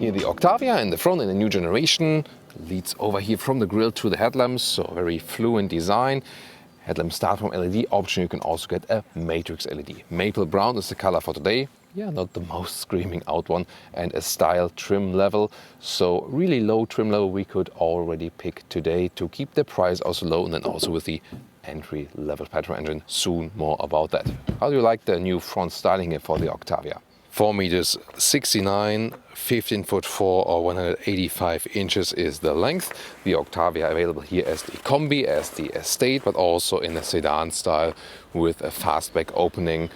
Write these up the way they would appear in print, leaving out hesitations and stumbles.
Here the Octavia in the front in the new generation leads over here from the grille to the headlamps, so a very fluent design. Headlamps start from LED option, you can also get a matrix LED. Maple brown is the color for today. Yeah, not the most screaming out one, and a style trim level. So really low trim level we could already pick today to keep the price also low, and then also with the entry level petrol engine. Soon more about that. How do you like the new front styling here for the Octavia? 4 meters 69, 15'4" or 185 inches is the length. The Octavia available here as the Combi, as the Estate, but also in a sedan style with a fastback opening.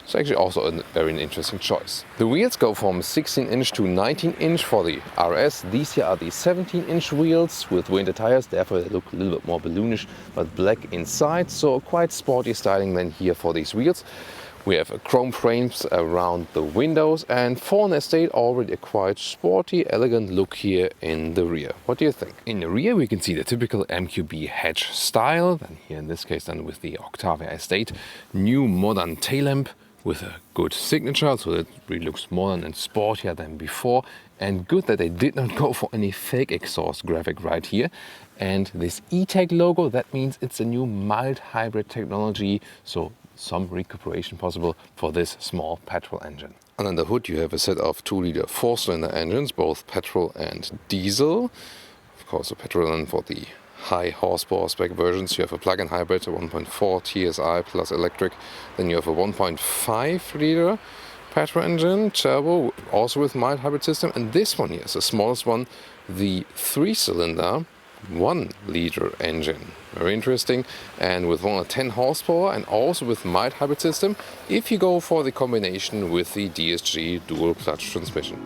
It's actually also a very interesting choice. The wheels go from 16-inch to 19-inch for the RS. These here are the 17-inch wheels with winter tires, therefore they look a little bit more balloonish, but black inside, so quite sporty styling then here for these wheels. We have chrome frames around the windows, and for an Estate already a quite sporty, elegant look here in the rear. What do you think? In the rear we can see the typical MQB hatch style, and here in this case then with the Octavia Estate. New modern tail lamp with a good signature, so it really looks modern and sportier than before. And good that they did not go for any fake exhaust graphic right here. And this e-TEC logo, that means it's a new mild hybrid technology, so some recuperation possible for this small petrol engine. And under the hood you have a set of 2-liter 4-cylinder engines, both petrol and diesel. Of course a petrol engine for the high horsepower spec versions. You have a plug-in hybrid, a 1.4 TSI plus electric. Then you have a 1.5 liter petrol engine, turbo, also with mild hybrid system. And this one here is the smallest one, the 3-cylinder 1-liter engine. Very interesting, and with 110 horsepower and also with mild hybrid system if you go for the combination with the DSG dual clutch transmission.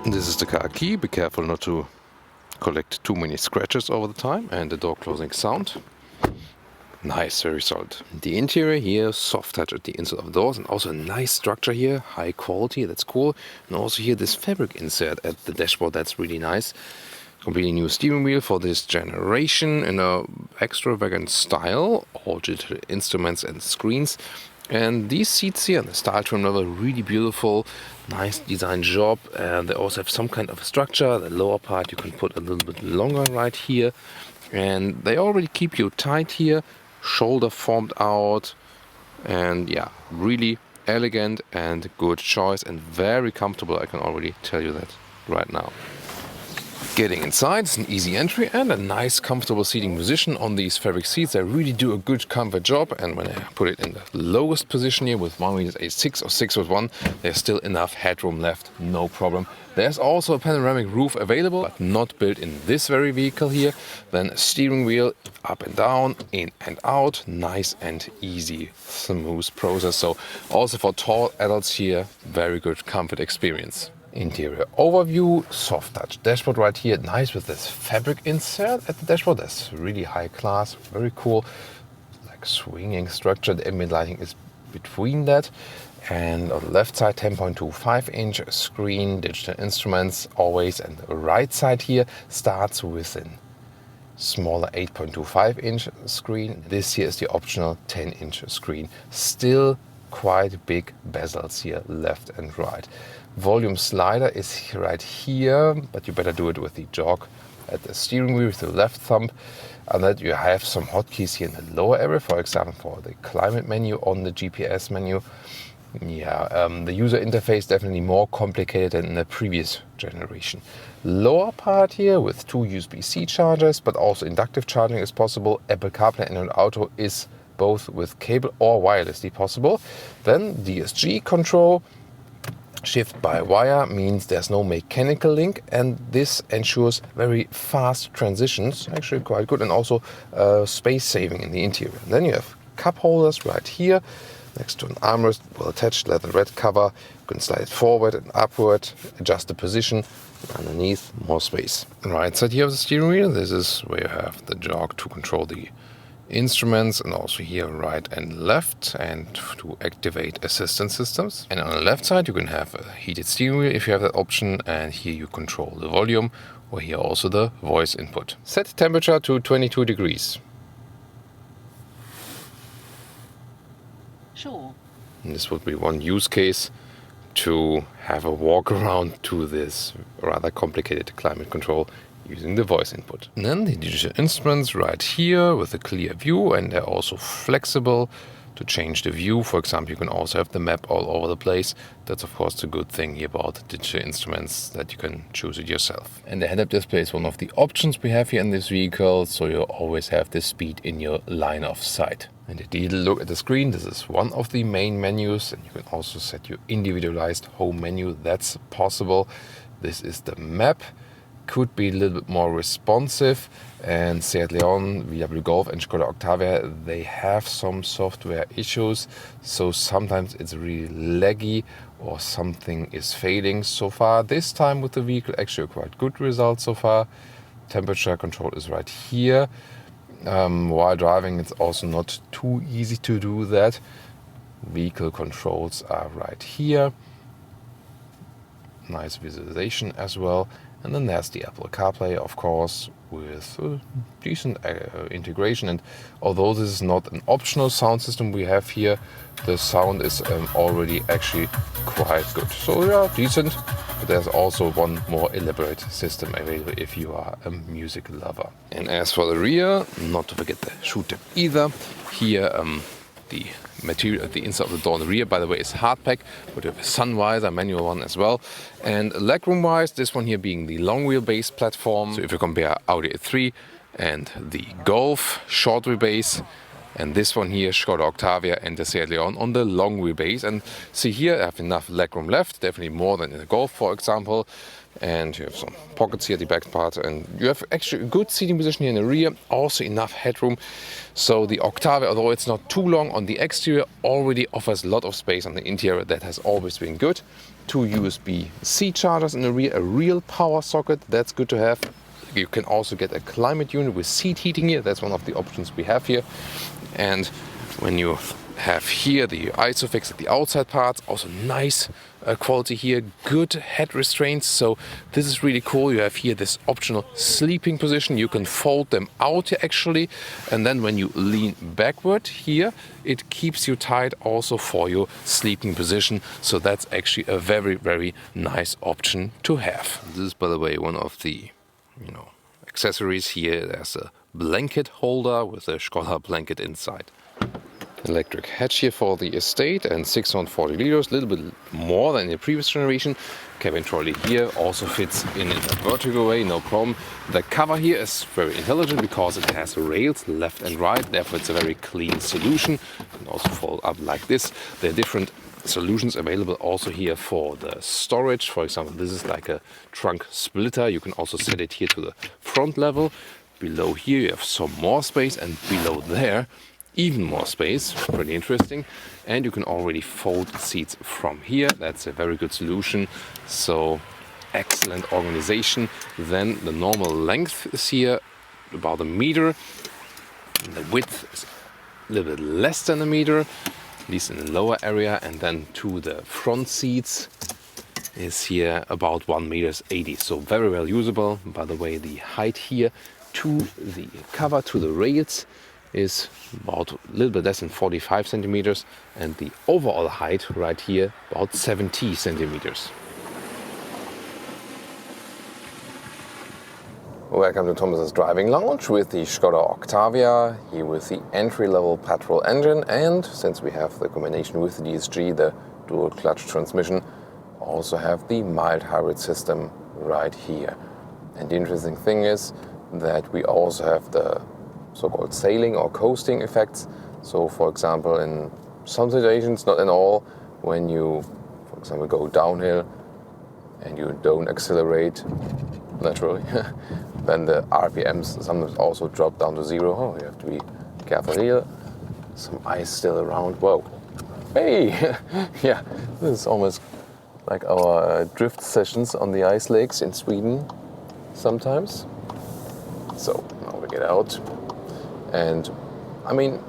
This is the car key. Be careful not to collect too many scratches over the time, and the door closing sound. Nice, very solid. The interior here, soft touch at the inside of the doors, and also a nice structure here, high quality, that's cool. And also here this fabric insert at the dashboard, that's really nice. Completely new steering wheel for this generation in a extravagant style, all digital instruments and screens. And these seats here on the style trim level, really beautiful, nice design job. And they also have some kind of a structure. The lower part you can put a little bit longer right here. And they already keep you tight here, shoulder formed out. And yeah, really elegant and good choice and very comfortable. I can already tell you that right now. Getting inside is an easy entry and a nice comfortable seating position on these fabric seats. They really do a good comfort job, and when I put it in the lowest position here with 1.86 or 6'1", there's still enough headroom left, no problem. There's also a panoramic roof available, but not built in this very vehicle here. Then a steering wheel up and down, in and out, nice and easy, smooth process. So also for tall adults here, very good comfort experience. Interior overview, soft touch dashboard right here, nice with this fabric insert at the dashboard. That's really high class, very cool, like swinging structure. The ambient lighting is between that, and on the left side 10.25-inch screen, digital instruments always, and the right side here starts with a smaller 8.25-inch screen. This here is the optional 10-inch screen. Still quite big bezels here, left and right. Volume slider is right here, but you better do it with the jog at the steering wheel with the left thumb. And then you have some hotkeys here in the lower area, for example, for the climate menu on the GPS menu. Yeah, the user interface definitely more complicated than in the previous generation. Lower part here with 2 USB-C chargers, but also inductive charging is possible. Apple CarPlay and Android Auto is both with cable or wirelessly possible. Then DSG control. Shift by wire means there's no mechanical link, and this ensures very fast transitions, actually quite good, and also space saving in the interior. And then you have cup holders right here. next to an armrest, well attached leather red cover. You can slide it forward and upward, adjust the position. Underneath, more space. Right side here of the steering wheel, this is where you have the jog to control the instruments, and also here right and left, and to activate assistance systems. And on the left side you can have a heated steering wheel if you have that option, and here you control the volume, or here also the voice input. Set temperature to 22 degrees. Sure. And this would be one use case to have a walk around to this rather complicated climate control using the voice input. And then the digital instruments right here with a clear view, and they're also flexible to change the view. For example, you can also have the map all over the place. That's of course the good thing here about digital instruments, that you can choose it yourself. And the head-up display is one of the options we have here in this vehicle, so you always have the speed in your line of sight. And indeed, look at the screen, this is one of the main menus, and you can also set your individualized home menu, that's possible. This is the map. Could be a little bit more responsive, and Seat Leon, VW Golf and Skoda Octavia, they have some software issues, so sometimes it's really laggy or something is failing. So far this time with the vehicle, actually a quite good result so far. Temperature control is right here. While driving it's also not too easy to do that. Vehicle controls are right here. Nice visualization as well. And then there's the Apple CarPlay, of course, with decent integration. And although this is not an optional sound system we have here, the sound is already actually quite good. So yeah, decent. But there's also one more elaborate system available if you are a music lover. And as for the rear, not to forget the shoe tip either. Here the material at the inside of the door on the rear, by the way, is hard pack, but you have a sun visor, manual one as well. And legroom wise, this one here being the long wheelbase platform. So if you compare Audi A3 and the Golf short wheelbase, and this one here, Skoda Octavia and the Seat Leon on the long wheelbase. And see here, I have enough legroom left, definitely more than in the Golf, for example. And you have some pockets here at the back part, and you have actually a good seating position here in the rear, also enough headroom. So the Octavia, although it's not too long on the exterior, already offers a lot of space on the interior. That has always been good. 2 USB-C chargers in the rear, a real power socket, that's good to have. You can also get a climate unit with seat heating here, that's one of the options we have here. And when you have here the ISOFIX at the outside parts, also nice quality here, good head restraints, so this is really cool. You have here this optional sleeping position, you can fold them out here actually, and then when you lean backward here, it keeps you tight also for your sleeping position, so that's actually a very, very nice option to have. This is, by the way, one of the accessories here. There's a blanket holder with a Skoda blanket inside. Electric hatch here for the estate, and 640 liters, a little bit more than in the previous generation. Cabin trolley here also fits in a vertical way, no problem. The cover here is very intelligent because it has rails left and right, therefore it's a very clean solution. And also fold up like this. There are different solutions available also here for the storage. For example, this is like a trunk splitter. You can also set it here to the front level. Below here you have some more space, and below there even more space, pretty interesting. And you can already fold seats from here. That's a very good solution. So excellent organization. Then the normal length is here about 1 meter. And the width is a little bit less than 1 meter, at least in the lower area. And then to the front seats is here about 1.80 meters. So very well usable. By the way, the height here to the cover, to the rails, is about a little bit less than 45 centimeters, and the overall height right here about 70 centimeters. Welcome to Thomas's Driving Lounge with the Skoda Octavia, here with the entry-level petrol engine, and since we have the combination with the DSG, the dual clutch transmission, also have the mild hybrid system right here. And the interesting thing is that we also have the so-called sailing or coasting effects. So for example, in some situations, not in all, when you, for example, go downhill and you don't accelerate naturally, then the RPMs sometimes also drop down to 0. Oh, you have to be careful here. Some ice still around. Whoa. Hey, yeah, this is almost like our drift sessions on the ice lakes in Sweden sometimes. So now we get out, and I mean,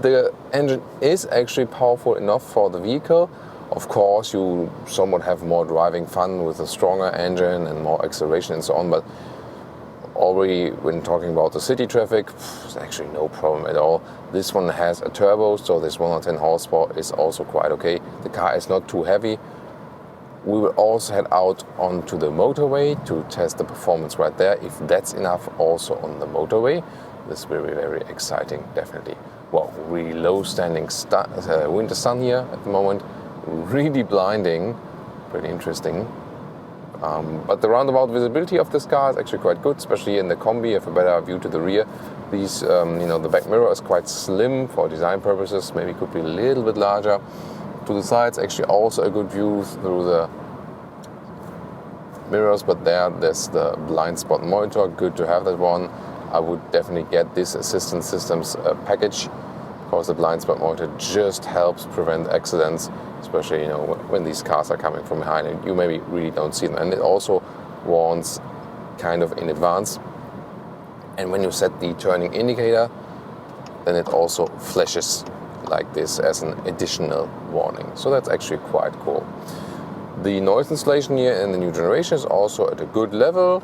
the engine is actually powerful enough for the vehicle. Of course, you somewhat have more driving fun with a stronger engine and more acceleration and so on, but already when talking about the city traffic, there's actually no problem at all. This one has a turbo, so this 110 horsepower is also quite okay. The car is not too heavy. We will also head out onto the motorway to test the performance right there. If that's enough, also on the motorway. This will be very exciting, definitely. Well, really low standing winter sun here at the moment. Really blinding, pretty interesting. But the roundabout visibility of this car is actually quite good, especially in the combi. You have a better view to the rear. These, the back mirror is quite slim for design purposes. Maybe could be a little bit larger. To the sides, actually also a good view through the mirrors, but there's the blind spot monitor. Good to have that one. I would definitely get this assistance systems package, because the blind spot monitor just helps prevent accidents, especially when these cars are coming from behind and you maybe really don't see them. And it also warns kind of in advance. And when you set the turning indicator, then it also flashes like this as an additional warning. So that's actually quite cool. The noise insulation here in the new generation is also at a good level.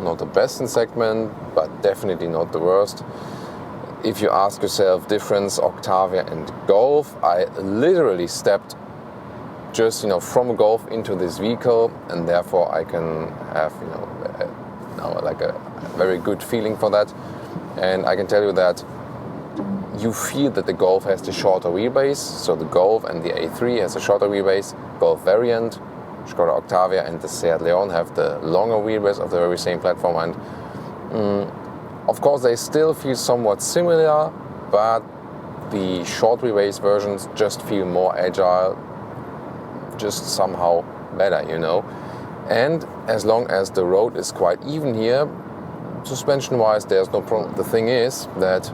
Not the best in segment, but definitely not the worst. If you ask yourself difference Octavia and Golf, I literally stepped just from a Golf into this vehicle, and therefore I can have like a very good feeling for that. And I can tell you that you feel that the Golf has the shorter wheelbase. So the Golf and the A3 has a shorter wheelbase. Golf variant, Skoda Octavia and the Seat Leon have the longer wheelbase of the very same platform. And of course they still feel somewhat similar, but the short wheelbase versions just feel more agile, just somehow better, And as long as the road is quite even here, suspension-wise, there's no problem. The thing is that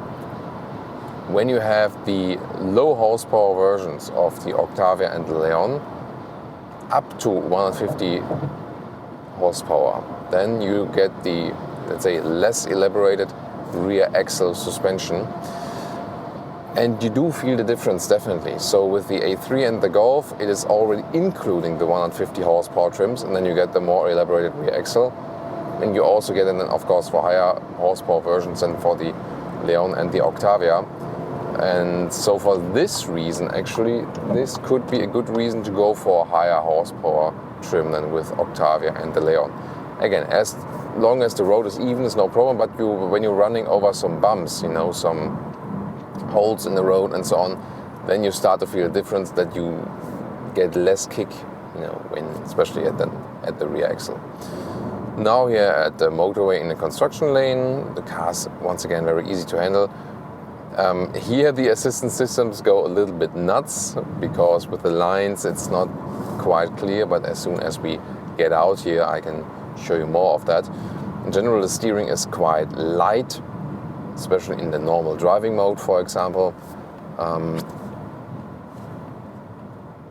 when you have the low horsepower versions of the Octavia and the Leon, up to 150 horsepower, then you get the, let's say, less elaborated rear axle suspension. And you do feel the difference, definitely. So with the A3 and the Golf, it is already including the 150 horsepower trims, and then you get the more elaborated rear axle. And you also get it then, of course, for higher horsepower versions than for the Leon and the Octavia. And so for this reason, actually, this could be a good reason to go for a higher horsepower trim than with Octavia and the Leon. Again, as long as the road is even, it's no problem, but when you're running over some bumps, some holes in the road and so on, then you start to feel a difference, that you get less kick, especially at the rear axle. Now here at the motorway in the construction lane, the car's once again very easy to handle. Here the assistance systems go a little bit nuts, because with the lines it's not quite clear, but as soon as we get out here I can show you more of that. In general, the steering is quite light, especially in the normal driving mode, for example.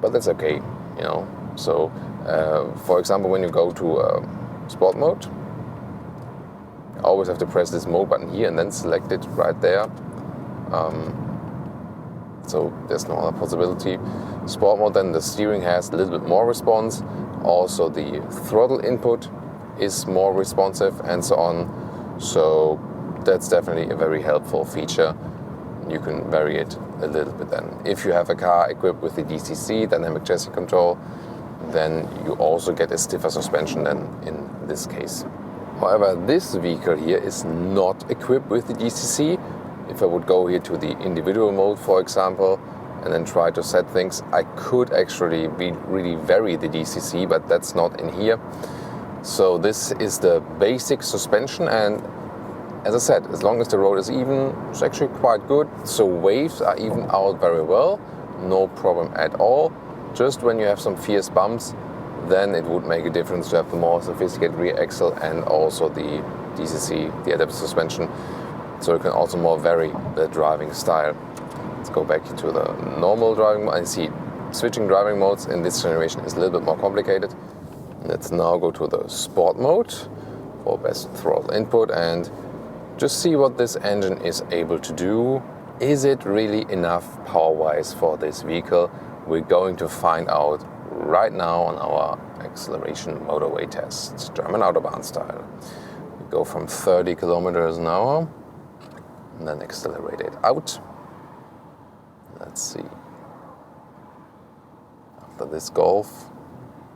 But that's okay, So, for example, when you go to sport mode, you always have to press this mode button here and then select it right there. So there's no other possibility. Sport mode, then the steering has a little bit more response. Also the throttle input is more responsive and so on. So that's definitely a very helpful feature. You can vary it a little bit then. If you have a car equipped with the DCC, dynamic chassis control, then you also get a stiffer suspension than in this case. However, this vehicle here is not equipped with the DCC. If I would go here to the individual mode, for example, and then try to set things, I could actually really vary the DCC, but that's not in here. So this is the basic suspension, and as I said, as long as the road is even, it's actually quite good. So waves are even out very well, no problem at all. Just when you have some fierce bumps, then it would make a difference to have the more sophisticated rear axle and also the DCC, the adaptive suspension. So you can also more vary the driving style. Let's go back to the normal driving mode. And see, switching driving modes in this generation is a little bit more complicated. Let's now go to the sport mode for best throttle input and just see what this engine is able to do. Is it really enough power-wise for this vehicle? We're going to find out right now on our acceleration motorway test, German Autobahn style. We go from 30 kilometers an hour and then accelerate it out. Let's see. After this Golf,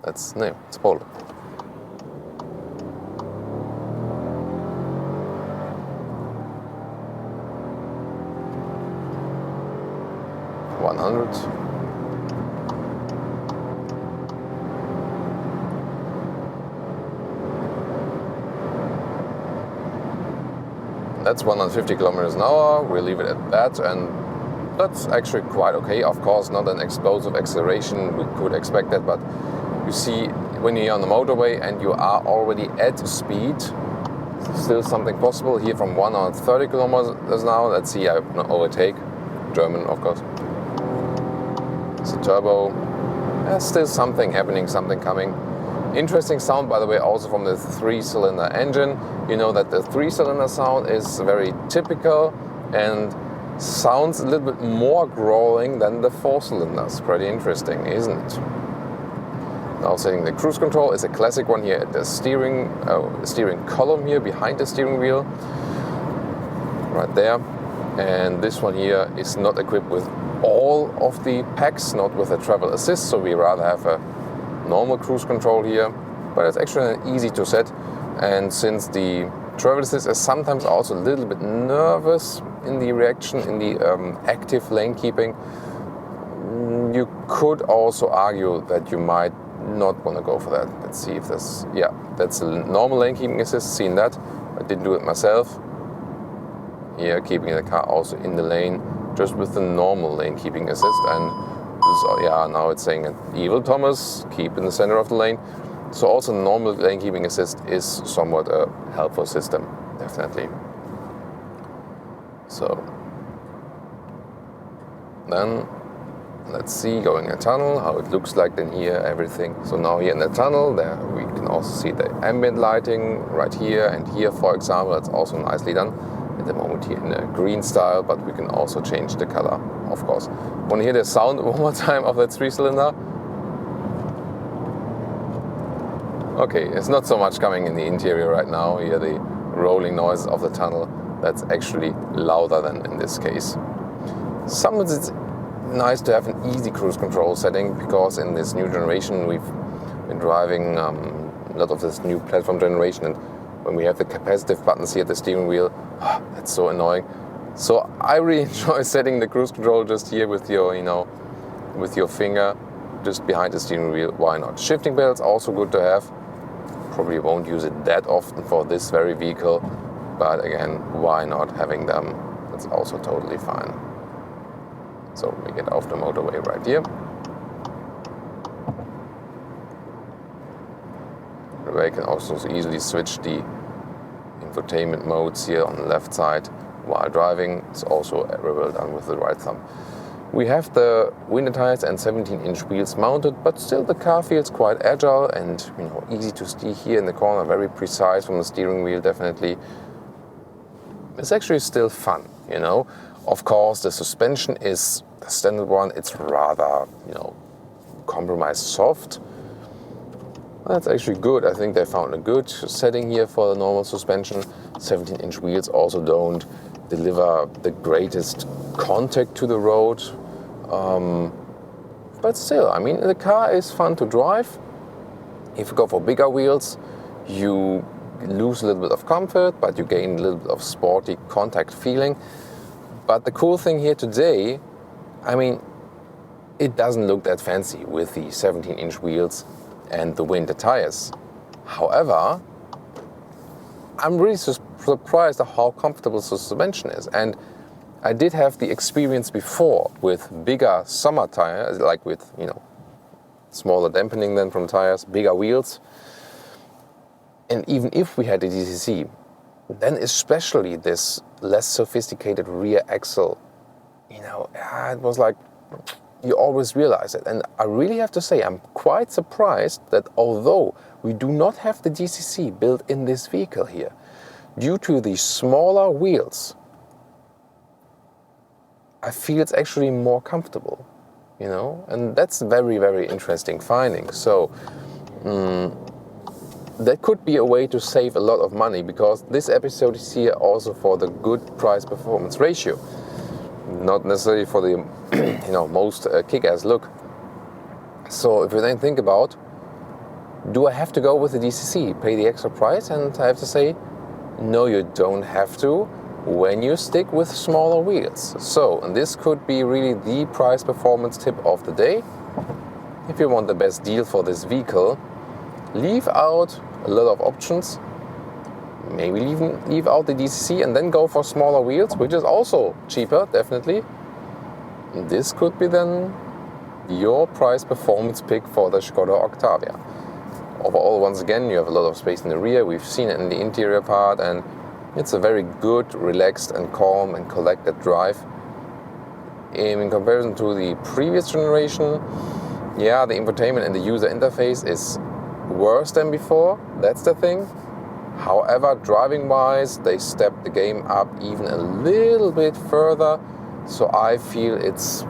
it's Poland. That's 150 kilometers an hour. We'll leave it at that, and that's actually quite okay. Of course, not an explosive acceleration. We could expect that, but you see, when you're on the motorway and you are already at speed, still something possible here from 130 kilometers an hour. Let's see, I overtake. German, of course. It's a turbo. There's still something happening, something coming. Interesting sound, by the way, also from the 3-cylinder engine. You know that the 3-cylinder sound is very typical and sounds a little bit more growling than the 4-cylinders. Pretty interesting, isn't it? Now setting the cruise control is a classic one here at the steering column here behind the steering wheel, right there. And this one here is not equipped with all of the packs, not with a travel assist, so we rather have a normal cruise control here, but it's actually easy to set. And since the travel assist is sometimes also a little bit nervous in the reaction, in the active lane keeping, you could also argue that you might not want to go for that. Let's see if this, yeah, that's a normal lane keeping assist, seen that. I didn't do it myself. Here, keeping the car also in the lane, just with the normal lane keeping assist. And this, yeah, now it's saying evil Thomas, keep in the center of the lane. So also normal lane keeping assist is somewhat a helpful system, definitely. So then let's see, going in a tunnel, how it looks like then here, everything. So now here in the tunnel, there we can also see the ambient lighting right here and here, for example. It's also nicely done. At the moment here in a green style, but we can also change the color, of course. Want to hear the sound one more time of that 3-cylinder? Okay, it's not so much coming in the interior right now. Here the rolling noises of the tunnel, that's actually louder than in this case. Sometimes it's nice to have an easy cruise control setting, because in this new generation we've been driving a lot of this new platform generation, and when we have the capacitive buttons here at the steering wheel, that's so annoying. So I really enjoy setting the cruise control just here with your, with your finger just behind the steering wheel. Why not? Shifting pedals also good to have. Probably won't use it that often for this very vehicle, but again, why not having them? That's also totally fine. So we get off the motorway right here. We can also easily switch the infotainment modes here on the left side while driving. It's also very well done with the right thumb. We have the winter tires and 17-inch wheels mounted, but still the car feels quite agile and easy to steer here in the corner, very precise from the steering wheel, definitely. It's actually still fun, Of course, the suspension is the standard one. It's rather, compromised soft. That's actually good. I think they found a good setting here for the normal suspension. 17-inch wheels also don't deliver the greatest contact to the road. But still, the car is fun to drive. If you go for bigger wheels, you lose a little bit of comfort, but you gain a little bit of sporty contact feeling. But the cool thing here today, it doesn't look that fancy with the 17-inch wheels and the winter tires. However, I'm really surprised at how comfortable the suspension is. And I did have the experience before with bigger summer tires, like with, smaller dampening than from tires, bigger wheels. And even if we had a DCC, then especially this less sophisticated rear axle it was like, you always realize it. And I really have to say, I'm quite surprised that although we do not have the GCC built in this vehicle here, due to the smaller wheels, I feel it's actually more comfortable, and that's very, very interesting finding. So that could be a way to save a lot of money, because this episode is here also for the good price-performance ratio, not necessarily for the most kick-ass look. So if you then think about, do I have to go with the DCC, pay the extra price? And I have to say, no, you don't have to when you stick with smaller wheels. So, and this could be really the price-performance tip of the day. If you want the best deal for this vehicle, leave out a lot of options. Maybe leave out the DCC and then go for smaller wheels, which is also cheaper, definitely. This could be then your price-performance pick for the Skoda Octavia. Overall, once again, you have a lot of space in the rear. We've seen it in the interior part, and it's a very good, relaxed and calm and collected drive. In comparison to the previous generation, yeah, the infotainment and the user interface is worse than before. That's the thing. However, driving-wise, they stepped the game up even a little bit further. So I feel it's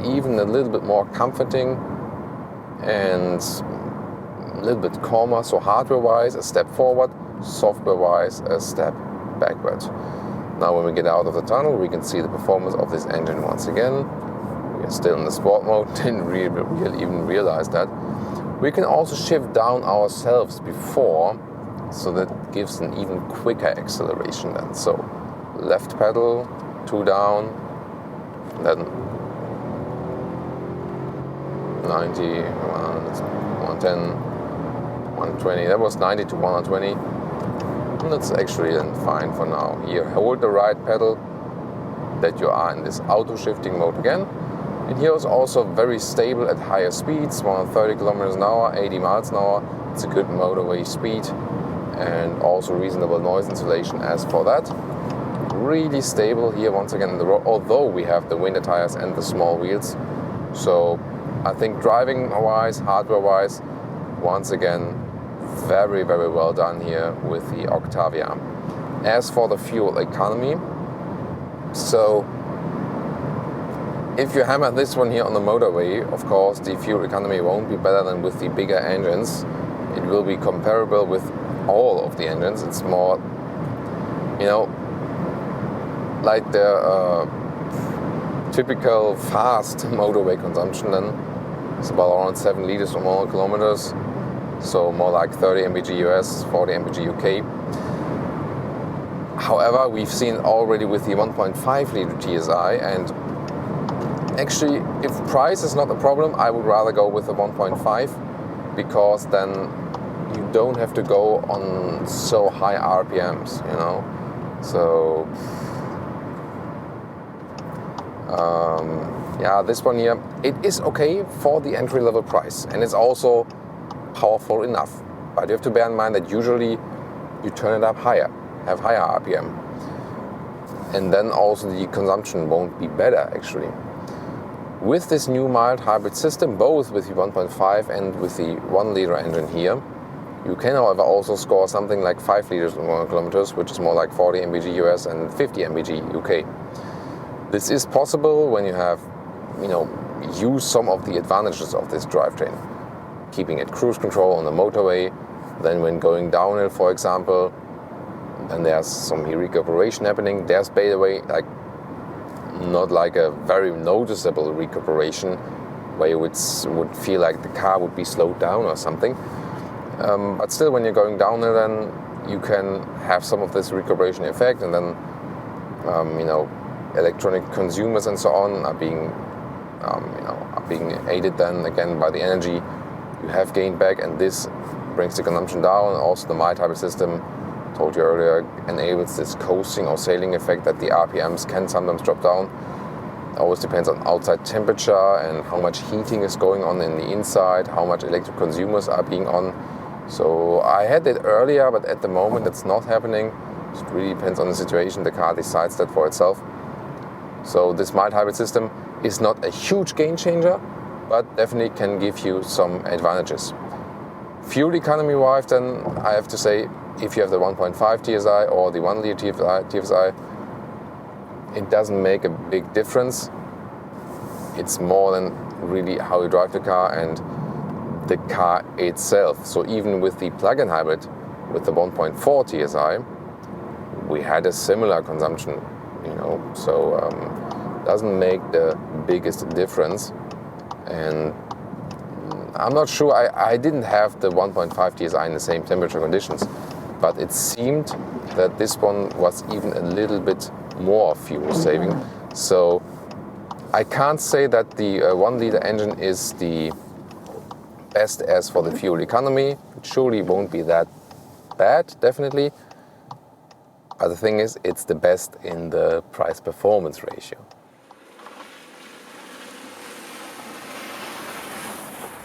even a little bit more comforting and a little bit calmer. So hardware-wise, a step forward. Software-wise, a step backward. Now when we get out of the tunnel, we can see the performance of this engine once again. We are still in the sport mode, didn't really even realize that. We can also shift down ourselves before, so that gives an even quicker acceleration then. So left pedal, 2 down, then 90, 110, 120. That was 90 to 120. And that's actually then fine for now. Here, hold the right pedal, that you are in this auto shifting mode again. And here is also very stable at higher speeds, 130 kilometers an hour, 80 miles an hour. It's a good motorway speed and also reasonable noise insulation as for that. Really stable here once again in the road, although we have the winter tires and the small wheels. So I think driving wise, hardware wise, once again, very, very well done here with the Octavia. As for the fuel economy, so if you hammer this one here on the motorway, of course the fuel economy won't be better than with the bigger engines. It will be comparable with all of the engines. It's more, like the typical fast motorway consumption then. It's about around 7 liters per 100 kilometers. So more like 30 mpg US, 40 mpg UK. However, we've seen already with the 1.5 liter TSI, and actually, if price is not a problem, I would rather go with the 1.5, because then you don't have to go on so high RPMs, So, this one here, it is okay for the entry-level price, and it's also powerful enough. But you have to bear in mind that usually you turn it up higher, have higher RPM, and then also the consumption won't be better actually. With this new mild hybrid system, both with the 1.5 and with the 1 liter engine here, you can however also score something like 5 liters per 100 kilometers, which is more like 40 mpg US and 50 mpg UK. This is possible when you have, use some of the advantages of this drivetrain. Keeping it cruise control on the motorway, then when going downhill, for example, then there's some recuperation happening. There's, by the way, not like a very noticeable recuperation where you would feel like the car would be slowed down or something. But still, when you're going downhill, then you can have some of this recuperation effect, and then electronic consumers and so on are being aided then again by the energy you have gained back, and this brings the consumption down. Also the mild hybrid system, told you earlier, enables this coasting or sailing effect that the RPMs can sometimes drop down. Always depends on outside temperature and how much heating is going on in the inside, how much electric consumers are being on. So I had it earlier, but at the moment it's not happening. It really depends on the situation. The car decides that for itself. So this mild hybrid system is not a huge game changer, but definitely can give you some advantages. Fuel economy wise, then I have to say, if you have the 1.5 TSI or the 1 liter TSI, it doesn't make a big difference. It's more than really how you drive the car and the car itself. So even with the plug-in hybrid, with the 1.4 TSI, we had a similar consumption, so doesn't make the biggest difference. And I'm not sure, I didn't have the 1.5 TSI in the same temperature conditions, but it seemed that this one was even a little bit more fuel saving. So I can't say that the 1 liter engine is the best as for the fuel economy. It surely won't be that bad, definitely. But the thing is, it's the best in the price-performance ratio.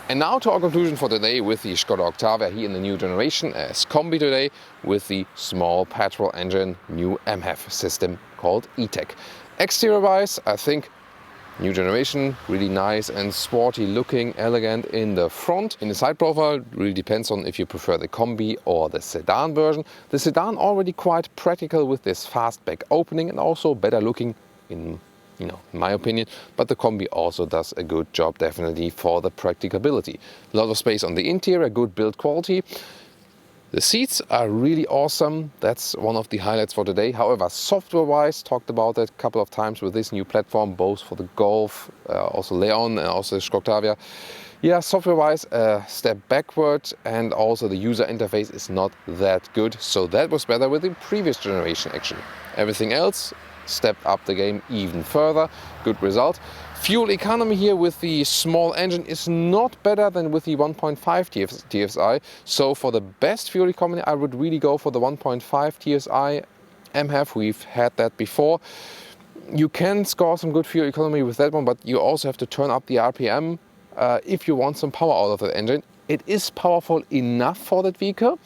And now to our conclusion for today with the Skoda Octavia here in the new generation as combi today with the small petrol engine new MHEV system called e-TEC. Exterior wise, I think new generation, really nice and sporty looking, elegant in the front. In the side profile, really depends on if you prefer the combi or the sedan version. The sedan already quite practical with this fastback opening and also better looking in my opinion, but the combi also does a good job definitely for the practicability. A lot of space on the interior, good build quality. The seats are really awesome. That's one of the highlights for today. However, software-wise, talked about that a couple of times with this new platform, both for the Golf, also Leon and also the Skoda Octavia. Yeah, software-wise, a step backward, and also the user interface is not that good. So that was better with the previous generation actually. Everything else stepped up the game even further. Good result. Fuel economy here with the small engine is not better than with the 1.5 TSI. So for the best fuel economy, I would really go for the 1.5 TSI MHEV. We've had that before. You can score some good fuel economy with that one, but you also have to turn up the RPM if you want some power out of the engine. It is powerful enough for that vehicle.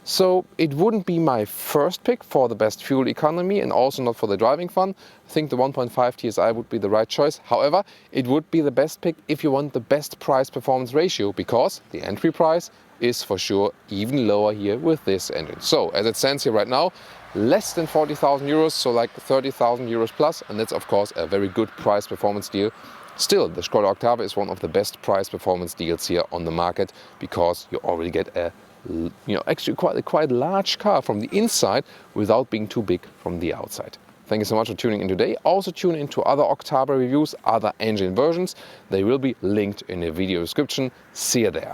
So it wouldn't be my first pick for the best fuel economy and also not for the driving fun. I think the 1.5 TSI would be the right choice. However, it would be the best pick if you want the best price-performance ratio, because the entry price is for sure even lower here with this engine. So as it stands here right now, less than 40,000 euros, so like 30,000 euros plus, and that's of course a very good price-performance deal. Still, the Skoda Octavia is one of the best price-performance deals here on the market, because you already get a actually quite large car from the inside without being too big from the outside. Thank you so much for tuning in today. Also tune into other Octavia reviews, other engine versions. They will be linked in the video description. See you there.